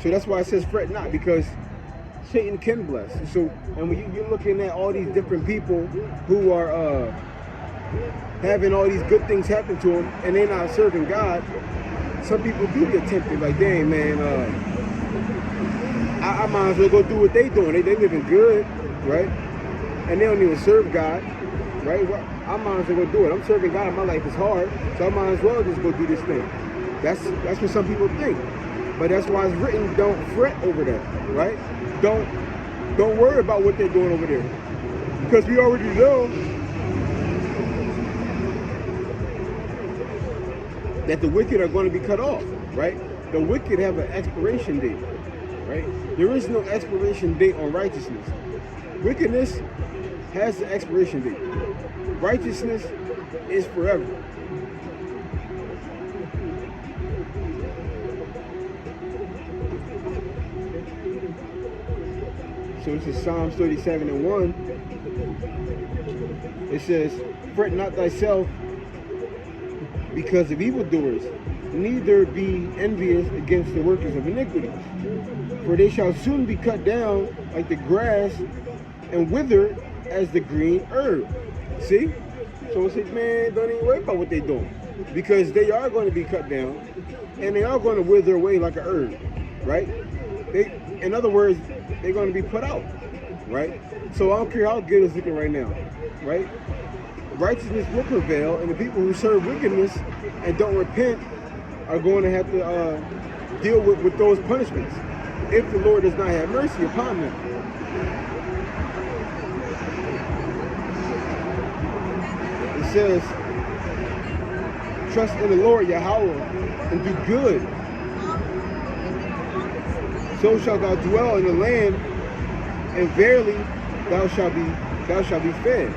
So that's why it says fret not, because Satan can bless. So, and when you're looking at all these different people who are having all these good things happen to them, and they're not serving God, some people do get tempted. Like, dang, man, I might as well go do what they doing. They living good, right? And they don't even serve God, right? Well, I might as well go do it. I'm serving God, and my life is hard, so I might as well just go do this thing. That's what some people think. But that's why it's written, don't fret over that, right? Don't worry about what they're doing over there. Because we already know that the wicked are going to be cut off, right? The wicked have an expiration date, right? There is no expiration date on righteousness. Wickedness has the expiration date. Righteousness is forever. So this is Psalms 37:1. It says, fret not thyself because of evildoers, neither be envious against the workers of iniquity. For they shall soon be cut down like the grass and wither as the green herb. See? So it says, man, don't even worry about what they're doing. Because they are going to be cut down and they are going to wither away like a herb, right? In other words, they're going to be put out, right? So I don't care how good it's looking right now, right? Righteousness will prevail, and the people who serve wickedness and don't repent are going to have to deal with those punishments if the Lord does not have mercy upon them. It says, trust in the Lord Yahweh and do good. So shalt thou dwell in the land, and verily thou shalt be fed.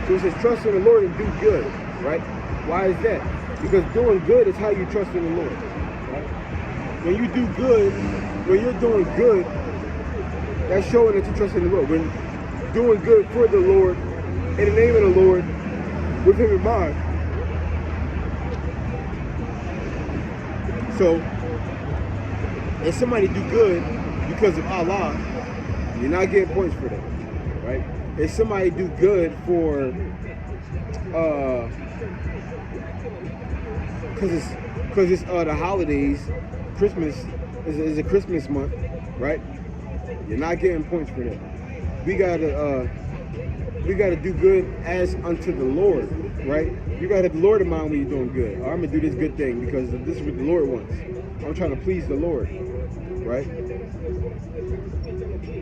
So it says, trust in the Lord and do good, right? Why is that? Because doing good is how you trust in the Lord, right? When you do good, when you're doing good, that's showing that you trust in the Lord. When doing good for the Lord, in the name of the Lord, with Him in mind. So, if somebody do good because of Allah, you're not getting points for that, right? If somebody do good for, because it's the holidays, Christmas is a Christmas month, right? You're not getting points for that. We gotta do good as unto the Lord, right? You gotta have the Lord in mind when you're doing good. I'm gonna do this good thing because this is what the Lord wants. I'm trying to please the Lord, right?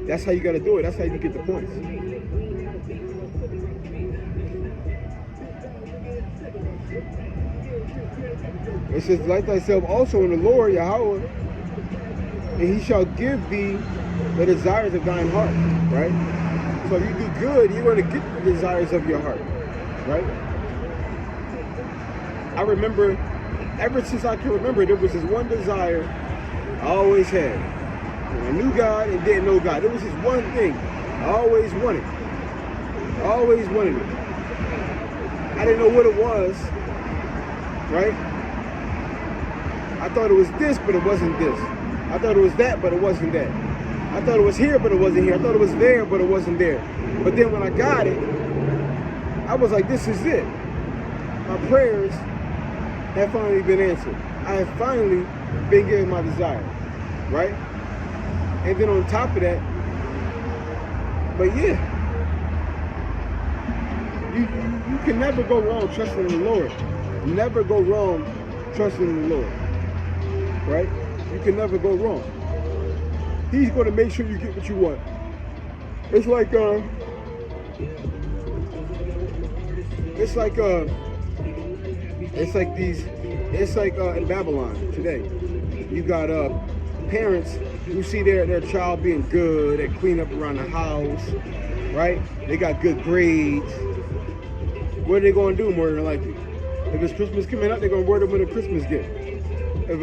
That's how you gotta do it. That's how you get the points. It says, delight thyself also in the Lord Yahweh, and He shall give thee the desires of thine heart, right? So if you do good, you're going to get the desires of your heart, right? I remember, ever since I can remember, there was this one desire I always had. When I knew God and didn't know God, there was this one thing I always wanted. I always wanted it. I didn't know what it was, right? I thought it was this, but it wasn't this. I thought it was that, but it wasn't that. I thought it was here, but it wasn't here. I thought it was there, but it wasn't there. But then when I got it, I was like, this is it. My prayers have finally been answered. I have finally been given my desire, right? And then on top of that, but yeah, you can never go wrong trusting in the Lord. Never go wrong trusting in the Lord, right? You can never go wrong. He's going to make sure you get what you want. It's like in Babylon today. You got parents who see their child being good and clean up around the house, right? They got good grades. What are they going to do more than likely? If it's Christmas coming up, they're going to word them with a Christmas gift. If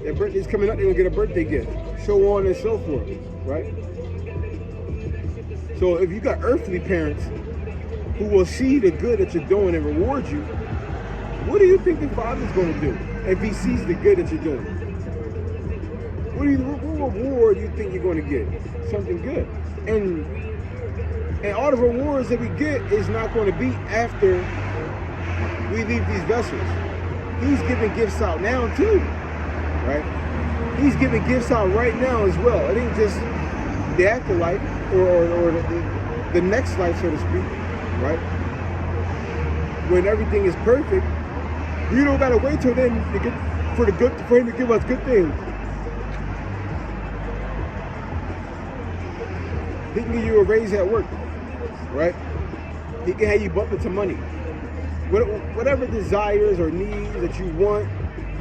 their birthday's coming up, they're going to get a birthday gift. So on and so forth, right? So if you got earthly parents who will see the good that you're doing and reward you, what do you think the Father's going to do if He sees the good that you're doing? what reward do you think you're going to get? Something good. And all the rewards that we get is not going to be after we leave these vessels. He's giving gifts out now too, right? He's giving gifts out right now as well. It ain't just the afterlife or the next life, so to speak, right? When everything is perfect, we don't gotta wait till then to get for him to give us good things. He can give you a raise at work, right? He can have you bump into money. Whatever desires or needs that you want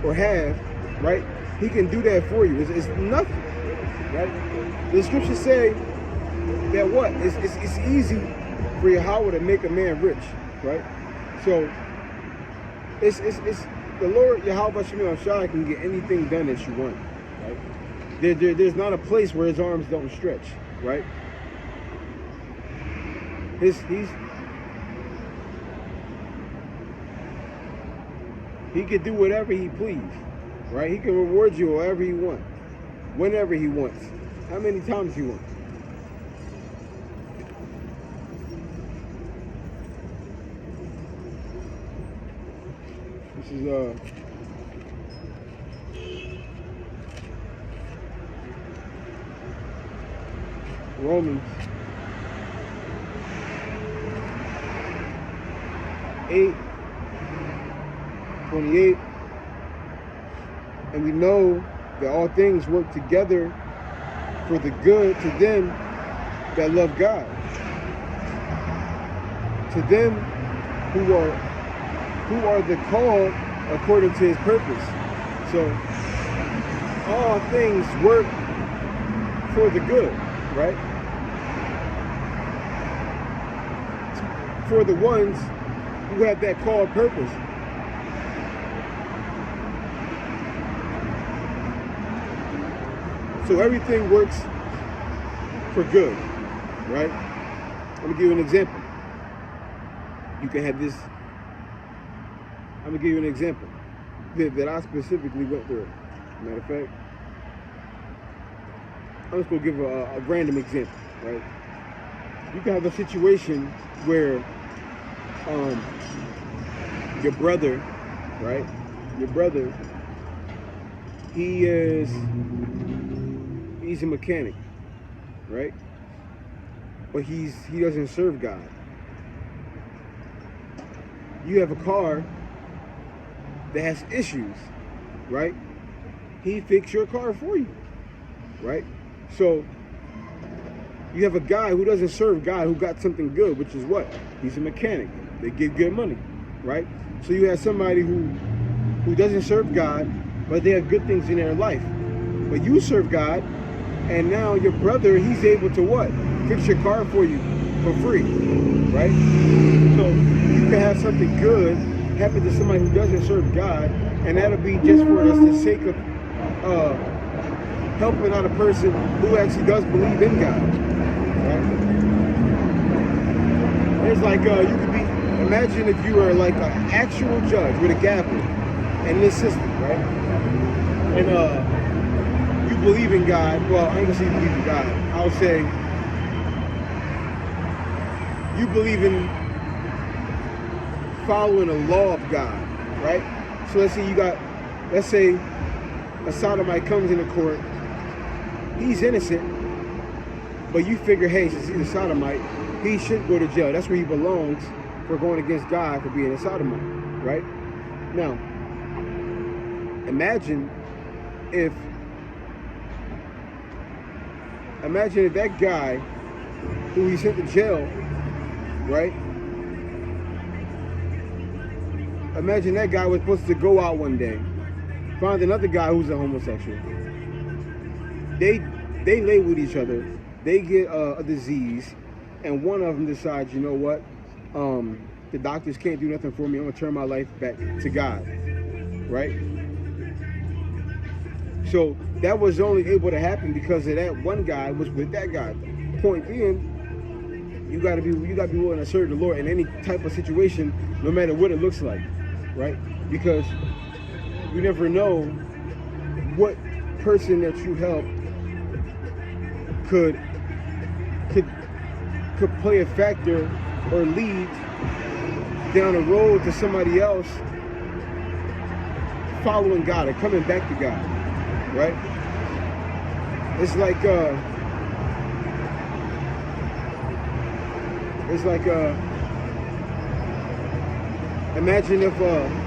or have, right? He can do that for you. It's nothing, right? The scriptures say that what? It's easy for Yahweh to make a man rich, right? So it's the Lord Yahweh Shemel Shai can get anything done that you want, right? There's not a place where his arms don't stretch, right? He can do whatever he please, right? He can reward you however he wants, whenever he wants, how many times he wants. This is Romans 8:28, and we know that all things work together for the good to them that love God, to them who are the called according to his purpose. So all things work for the good, right? For the ones who have that called purpose. So everything works for good, right? I'm gonna give you an example. You can have this. I'm gonna give you an example that I specifically went through. Matter of fact, I'm just gonna give a random example, right? You can have a situation where your brother, right? Your brother, he's a mechanic, right? But he doesn't serve God. You have a car that has issues, right? He fixed your car for you, right? So you have a guy who doesn't serve God who got something good, which is what? He's a mechanic. They get good money, right? So you have somebody who doesn't serve God, but they have good things in their life. But you serve God, and now your brother, he's able to what? Fix your car for you for free, right? So you can have something good happen to somebody who doesn't serve God, and that'll be just for the sake of helping out a person who actually does believe in God, right? It's like you could be, imagine if you were like an actual judge with a gavel in this system, right? And you believe in God. Well, I ain't gonna say you believe in God. I'll say you believe in following the law of God, right? So let's say a sodomite comes into court. He's innocent, but you figure, hey, since he's a sodomite, he should go to jail. That's where he belongs for going against God for being a sodomite, right? Now, imagine if that guy who he sent to jail, right? Imagine that guy was supposed to go out one day, find another guy who's a homosexual. They lay with each other. They get a disease, and one of them decides, you know what? The doctors can't do nothing for me. I'm gonna turn my life back to God, right? So that was only able to happen because of that one guy was with that guy. Point being, you gotta be willing to serve the Lord in any type of situation, no matter what it looks like, right? Because you never know what person that you help could play a factor or lead down the road to somebody else following God or coming back to God, right? It's like imagine if